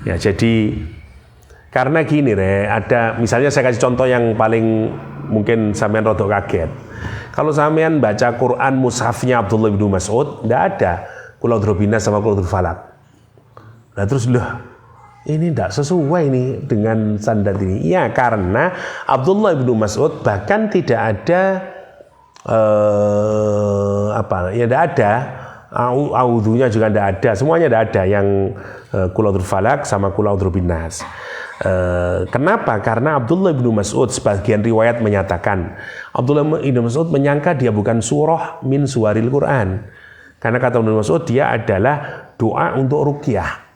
Ya, jadi karena gini ada misalnya saya kasih contoh yang paling mungkin sampean rodok kaget. Kalau sampean baca Quran mushafnya Abdullah bin Mas'ud, tidak ada Qul a'udzu binanas sama Qul a'udzu falaq. Nah terus ini tidak sesuai nih dengan standar ini. Ya karena Abdullah bin Mas'ud bahkan tidak ada tidak ada. Audzunya juga tidak ada, semuanya tidak ada yang Qul a'udzu falaq sama Qul a'udzu binas. Kenapa? Karena Abdullah bin Mas'ud, sebagian riwayat menyatakan Abdullah bin Mas'ud menyangka dia bukan surah min suwaril Quran, karena kata Ibnu Mas'ud dia adalah doa untuk ruqyah.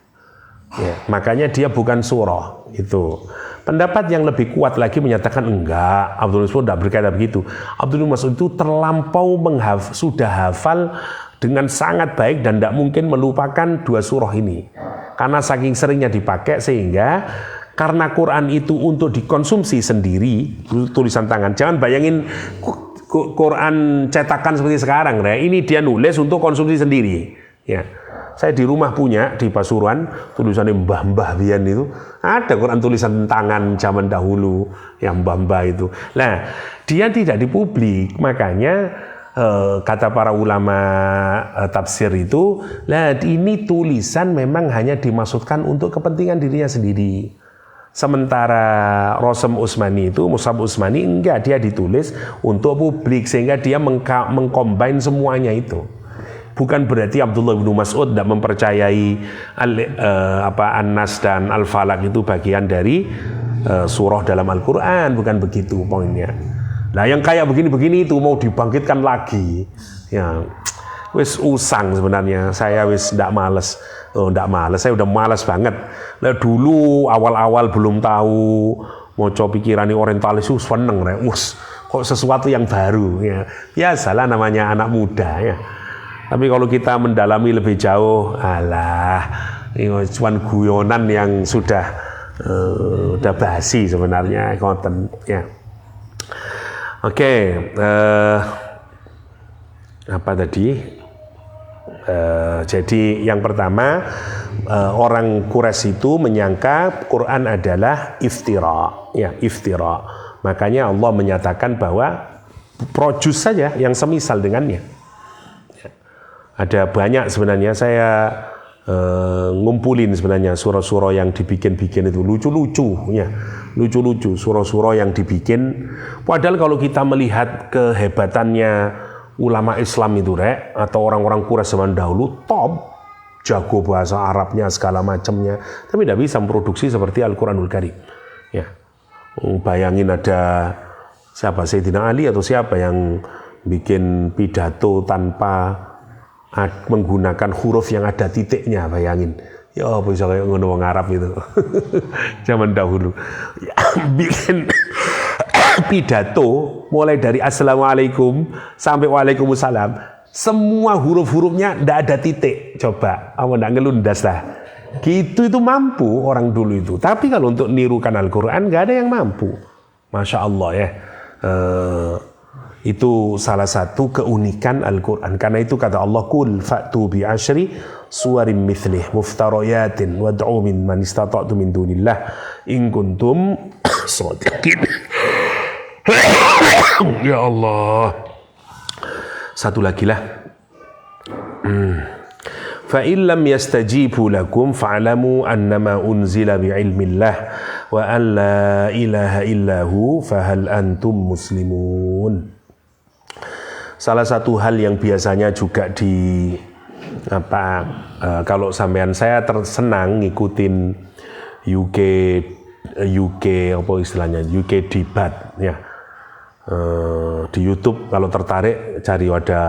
Ya, makanya dia bukan surah itu. Pendapat yang lebih kuat lagi menyatakan enggak, Abdullah bin Mas'ud tidak berkata begitu. Abdullah bin Mas'ud itu terlampau sudah hafal dengan sangat baik dan tidak mungkin melupakan dua surah ini, karena saking seringnya dipakai, sehingga karena Quran itu untuk dikonsumsi sendiri, tulisan tangan. Jangan bayangin Quran cetakan seperti sekarang, ini dia nulis untuk konsumsi sendiri. Ya, saya di rumah punya di Pasuruan, tulisannya mbah-mbah biyen itu ada Quran tulisan tangan zaman dahulu yang mbah-mbah itu. Nah, dia tidak dipublik, makanya kata para ulama tafsir itu, ini tulisan memang hanya dimaksudkan untuk kepentingan dirinya sendiri. Sementara Rasm Utsmani itu, Mushaf Utsmani, enggak, dia ditulis untuk publik, sehingga dia mengcombine semuanya itu. Bukan berarti Abdullah bin Mas'ud tidak mempercayai An-Nas dan Al-Falaq itu bagian dari surah dalam Al-Quran, bukan begitu poinnya. Nah yang kayak begini-begini itu mau dibangkitkan lagi, ya wis usang sebenarnya. Saya wis ndak males, saya udah males banget. Nah dulu awal-awal belum tahu, mau coba pikiran orientalis seneng kok sesuatu yang baru, ya biasalah namanya anak muda ya. Tapi kalau kita mendalami lebih jauh, ini cuman guyonan yang sudah basi sebenarnya konten ya. Oke, apa tadi? Jadi yang pertama, orang Quraisy itu menyangka Quran adalah iftira, ya iftira. Makanya Allah menyatakan bahwa produce saja yang semisal dengannya. Ada banyak sebenarnya, saya ngumpulin sebenarnya surah-surah yang dibikin-bikin itu lucu-lucu ya. Lucu-lucu surah-surah yang dibikin. Padahal kalau kita melihat kehebatannya ulama Islam itu atau orang-orang Quraisy zaman dahulu, top, jago bahasa Arabnya segala macamnya, tapi tidak bisa memproduksi seperti Al-Quranul Karim. Ya, bayangin ada siapa, Sayyidina Ali atau siapa yang bikin pidato tanpa menggunakan huruf yang ada titiknya, bayangin. Ya bisa kayak ngono wong Arab itu. Zaman dahulu. Ya, bikin pidato mulai dari Assalamualaikum sampai Waalaikumsalam, semua huruf-hurufnya ndak ada titik. Coba, kamu ndak ngelundas lah. Gitu itu mampu orang dulu itu. Tapi kalau untuk nirukan Al-Quran nggak ada yang mampu. Masya Allah ya. Itu salah satu keunikan Al-Quran. Karena itu kata Allah, Qul fa'tu bi asyri suwarim mithlih muftarayatin wad'u min man istata'tu min dunillah in kuntum shadiqin. Ya Allah. Satu lagi lah. Fa illam yastajibu lakum fa'lamu annama unzila bi'ilmillah wa an la ilaha illahu fahal antum muslimun. Salah satu hal yang biasanya juga kalau sampean, saya tersenang ngikutin UK apa istilahnya, UK debat ya. Di YouTube kalau tertarik cari, ada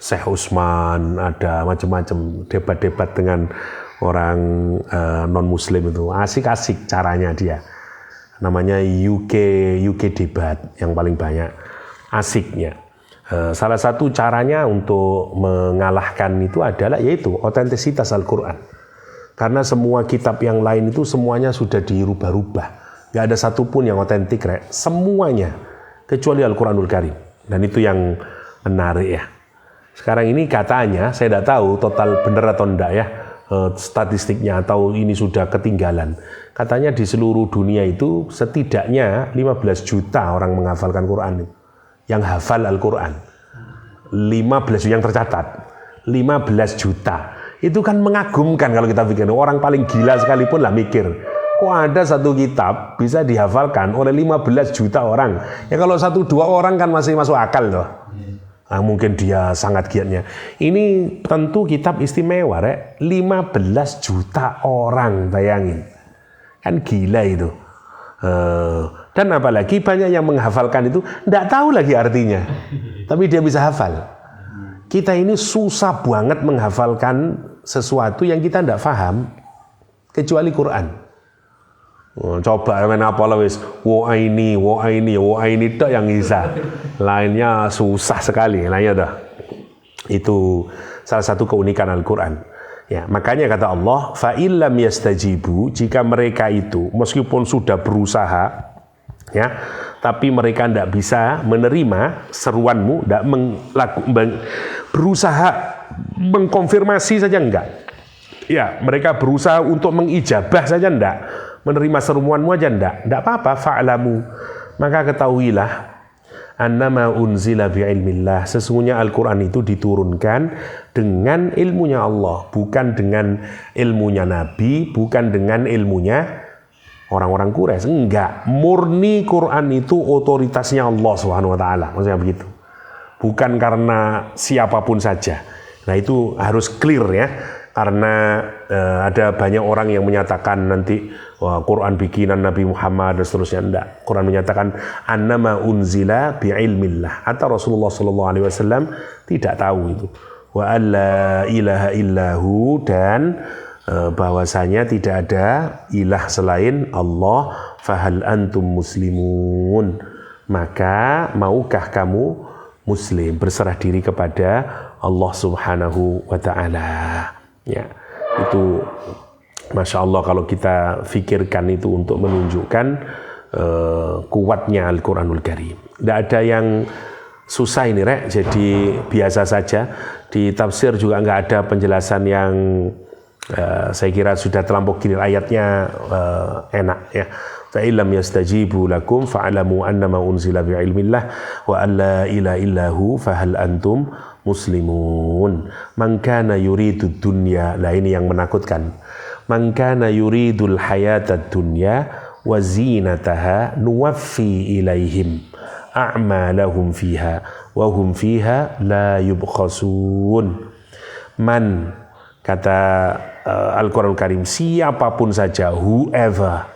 Syekh Utsman, ada macam-macam debat-debat dengan orang non muslim, itu asik-asik caranya dia. Namanya UK debat yang paling banyak asiknya. Salah satu caranya untuk mengalahkan itu adalah yaitu otentisitas Al-Quran. Karena semua kitab yang lain itu semuanya sudah dirubah-rubah. Gak ada satupun yang otentik, semuanya. Kecuali Al-Quranul Karim. Dan itu yang menarik ya. Sekarang ini katanya, saya tidak tahu total benar atau enggak ya, statistiknya atau ini sudah ketinggalan. Katanya di seluruh dunia itu setidaknya 15 juta orang menghafalkan Quran. Yang hafal Al-Quran. 15 yang tercatat. 15 juta. Itu kan mengagumkan kalau kita pikir. Orang paling gila sekalipun lah mikir. Kok ada satu kitab bisa dihafalkan oleh 15 juta orang? Ya kalau 1-2 orang kan masih masuk akal loh. Nah, mungkin dia sangat giatnya. Ini tentu kitab istimewa, 15 juta orang, bayangin. Kan gila itu. Dan apalagi banyak yang menghafalkan itu tidak tahu lagi artinya. Tapi dia bisa hafal. Kita ini susah banget menghafalkan sesuatu yang kita tidak paham. Kecuali Quran. Coba main apa lah wis, wa ini tok yang bisa. Lainnya susah sekali, lainnya dah. Itu salah satu keunikan Al-Qur'an. Ya, makanya kata Allah, fa illam yastajibu, jika mereka itu meskipun sudah berusaha ya, tapi mereka tidak bisa menerima seruanmu, tidak berusaha mengkonfirmasi saja enggak. Ya, mereka berusaha untuk mengijabah saja enggak. Menerima seruanmu aja enggak apa-apa, fa'lamu, maka ketahuilah annama unzila bi'ilmillah, sesungguhnya Al-Quran itu diturunkan dengan ilmunya Allah, bukan dengan ilmunya Nabi, bukan dengan ilmunya orang-orang Quraisy, enggak, murni Quran itu otoritasnya Allah Subhanahu wa taala, maksudnya begitu. Bukan karena siapapun saja. Nah, itu harus clear ya. Karena ada banyak orang yang menyatakan nanti wah, Quran bikinan Nabi Muhammad dan seterusnya. Enggak. Quran menyatakan annama unzila bi'ilmillah. Atau Rasulullah SAW tidak tahu itu. Wa alla ilaha illahu, dan bahwasanya tidak ada ilah selain Allah. Fahal antum muslimun, maka maukah kamu muslim, berserah diri kepada Allah Subhanahu wa ta'ala. Ya, itu Masya Allah kalau kita fikirkan itu untuk menunjukkan kuatnya Al-Quranul Karim. Tidak ada yang susah ini, jadi biasa saja. Di tafsir juga nggak ada penjelasan yang saya kira sudah terlampau clear, ayatnya enak ya. Fa illam yastajibu lakum fa'lamu annama unzila bi'ilmillah wa an la ilaha illahu fahal antum muslimun. Man kana yuridud dunya, lah ini yang menakutkan. Man kana yuridul hayatad dunya wa zinataha nuwaffi ilaihim a'malahum fiha wa hum fiha la yubkhasun. Man, kata Al-Quran Karim, siapapun saja, whoever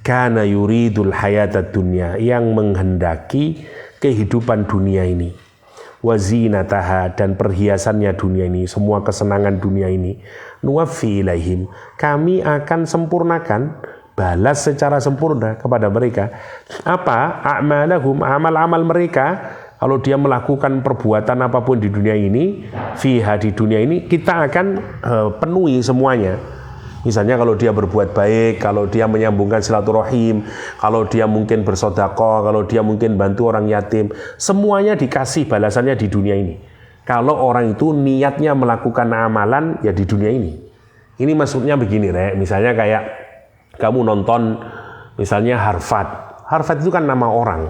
kana yuridul hayatad dunya, yang menghendaki kehidupan dunia ini, wazinataha, dan perhiasannya dunia ini, semua kesenangan dunia ini, nuwaffi ilaihim, kami akan sempurnakan, balas secara sempurna kepada mereka apa? A'malahum, amal-amal mereka. Kalau dia melakukan perbuatan apapun di dunia ini, fiha, di dunia ini, kita akan penuhi semuanya. Misalnya kalau dia berbuat baik, kalau dia menyambungkan silaturahim, kalau dia mungkin bersedekah, kalau dia mungkin bantu orang yatim, semuanya dikasih balasannya di dunia ini. Kalau orang itu niatnya melakukan amalan ya di dunia ini. Ini maksudnya begini, misalnya kayak kamu nonton misalnya Harvard. Harvard itu kan nama orang.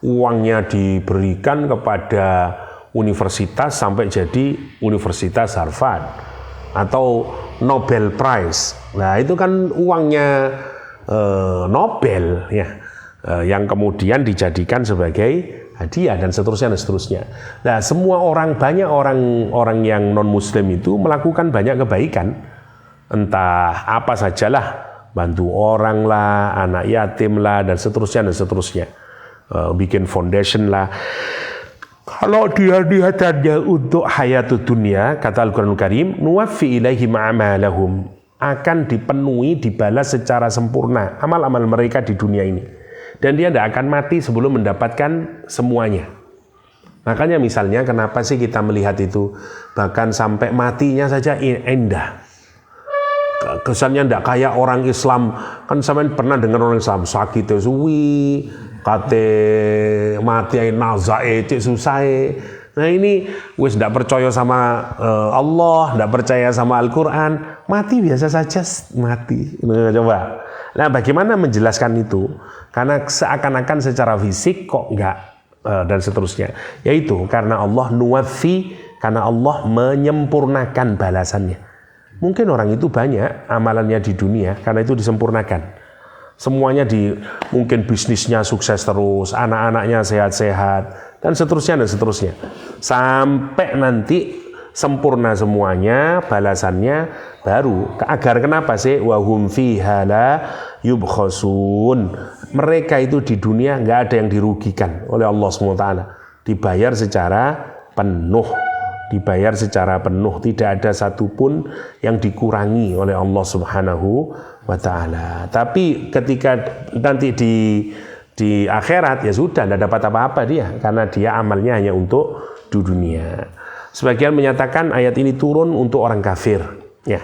Uangnya diberikan kepada universitas sampai jadi Universitas Harvard atau Nobel Prize. Nah itu kan uangnya Nobel ya, yang kemudian dijadikan sebagai hadiah dan seterusnya. Nah semua orang, banyak orang yang non Muslim itu melakukan banyak kebaikan, entah apa sajalah, bantu orang lah, anak yatim lah, dan seterusnya. Bikin foundation lah. Kalau dia niatannya untuk hayatud dunia, kata Al-Quranul Karim, nuwaffi ilaihim a'malahum, akan dipenuhi, dibalas secara sempurna amal-amal mereka di dunia ini. Dan dia tidak akan mati sebelum mendapatkan semuanya. Makanya misalnya kenapa sih kita melihat itu bahkan sampai matinya saja indah. Kesannya tidak kayak orang Islam. Kan sampean pernah dengar orang Islam sakit suwi, kate mati nazae cek susahe. Nah ini wis tidak percaya sama Allah, tidak percaya sama Al-Quran, mati biasa saja mati. Coba. Nah bagaimana menjelaskan itu? Karena seakan-akan secara fisik kok enggak dan seterusnya. Yaitu karena Allah nuwaffi, karena Allah menyempurnakan balasannya. Mungkin orang itu banyak amalannya di dunia karena itu disempurnakan. Semuanya mungkin bisnisnya sukses terus, anak-anaknya sehat-sehat, dan seterusnya. Sampai nanti sempurna semuanya, balasannya baru. Agar kenapa sih? Wahum fiha la yubkhasun. Mereka itu di dunia nggak ada yang dirugikan oleh Allah SWT. Dibayar secara penuh. Tidak ada satupun yang dikurangi oleh Allah Subhanahu wa Ta'ala. Tapi ketika nanti di akhirat ya sudah, tidak dapat apa-apa dia, karena dia amalnya hanya untuk di dunia. Sebagian menyatakan ayat ini turun untuk orang kafir. Ya,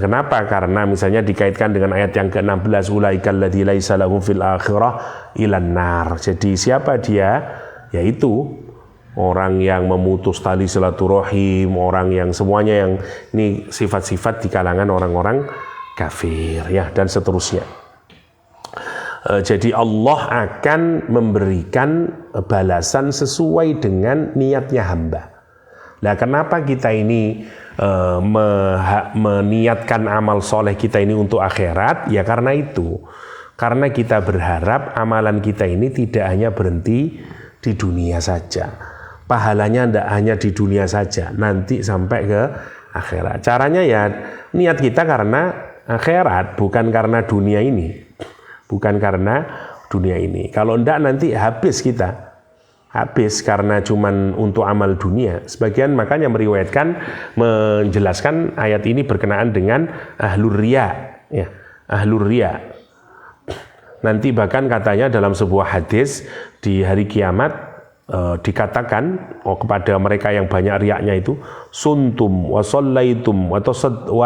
kenapa? Karena misalnya dikaitkan dengan ayat yang ke-16, ulaikal ladzi laisa lahum fil akhirah ilan nar. Jadi siapa dia? Yaitu orang yang memutus tali silaturahim, orang yang semuanya yang ini sifat-sifat di kalangan orang-orang kafir ya, dan seterusnya. Jadi Allah akan memberikan balasan sesuai dengan niatnya hamba. Nah, kenapa kita ini meniatkan amal soleh kita ini untuk akhirat? Ya karena itu. Karena kita berharap amalan kita ini tidak hanya berhenti di dunia saja. Pahalanya tidak hanya di dunia saja, nanti sampai ke akhirat. Caranya ya niat kita karena akhirat, bukan karena dunia ini. Kalau tidak nanti habis kita. Habis karena cuman untuk amal dunia. Sebagian makanya menjelaskan ayat ini berkenaan dengan ahlur riya. Ya, ahlur riya. Nanti bahkan katanya dalam sebuah hadis di hari kiamat dikatakan kepada mereka yang banyak riaknya itu, suntum wa sallaitum wa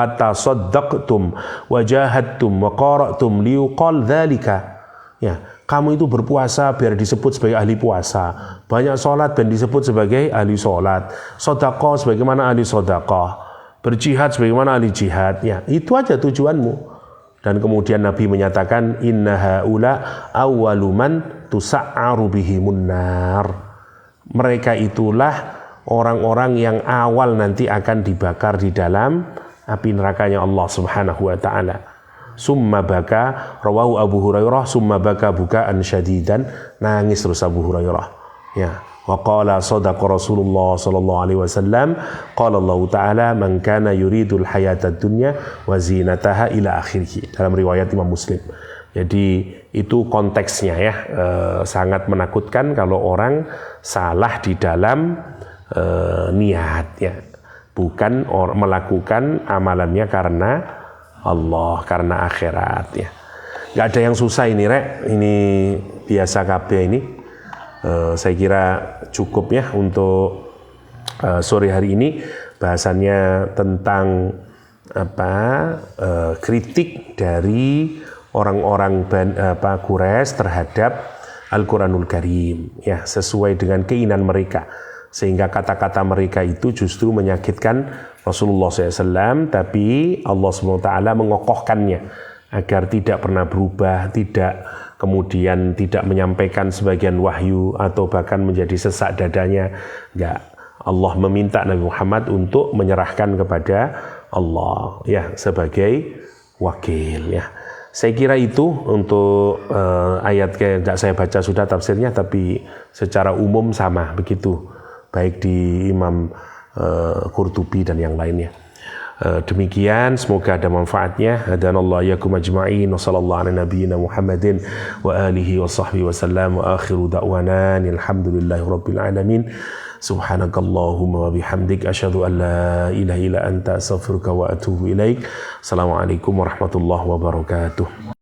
tasaddaqtum wa jahadtum wa qara'tum liyuqal dzalika. Ya, kamu itu berpuasa biar disebut sebagai ahli puasa, banyak sholat dan disebut sebagai ahli sholat, sedekah sebagaimana ahli sedekah, berjihad sebagaimana ahli jihad. Ya, itu aja tujuanmu. Dan kemudian Nabi menyatakan inna haula awwalu man tusa'aru bihimun nar. Mereka itulah orang-orang yang awal nanti akan dibakar di dalam api nerakanya Allah Subhanahu wa Ta'ala. Summa baka, rawahu Abu Hurairah, summa baka bukaan syadidan, nangis terus Abu Hurairah. Ya, wa qala sadaqa Rasulullah sallallahu alaihi wasallam, qala Allah Ta'ala man kana yuridul hayatad dunya wa zinataha ila akhirih. Dalam riwayat Imam Muslim. Jadi itu konteksnya ya, sangat menakutkan kalau orang salah di dalam niat ya, bukan melakukan amalannya karena Allah, karena akhirat ya. Gak ada yang susah ini rek, ini biasa kabeh ini. Saya kira cukup ya untuk sore hari ini bahasannya tentang kritik dari orang-orang Quraisy terhadap Al-Quranul Karim ya, sesuai dengan keinginan mereka, sehingga kata-kata mereka itu justru menyakitkan Rasulullah SAW, tapi Allah SWT mengokohkannya agar tidak pernah berubah, tidak kemudian tidak menyampaikan sebagian wahyu atau bahkan menjadi sesak dadanya. Enggak. Allah meminta Nabi Muhammad untuk menyerahkan kepada Allah ya sebagai wakil ya. Saya kira itu untuk ayat tidak saya baca sudah tafsirnya, tapi secara umum sama begitu, baik di Imam Qurtubi dan yang lainnya. Demikian, semoga ada manfaatnya. Hadanallahu iyyakum ajma'in wa sallallahu ala nabiyyina Muhammadin wa alihi wa sahbihi wa sallam wa akhiru da'wana alhamdulillahi rabbil alamin. Subhanakallahumma wa bihamdik asyhadu an la ilaha illa anta astaghfiruka wa atubu ilaik. Assalamualaikum warahmatullahi wabarakatuh.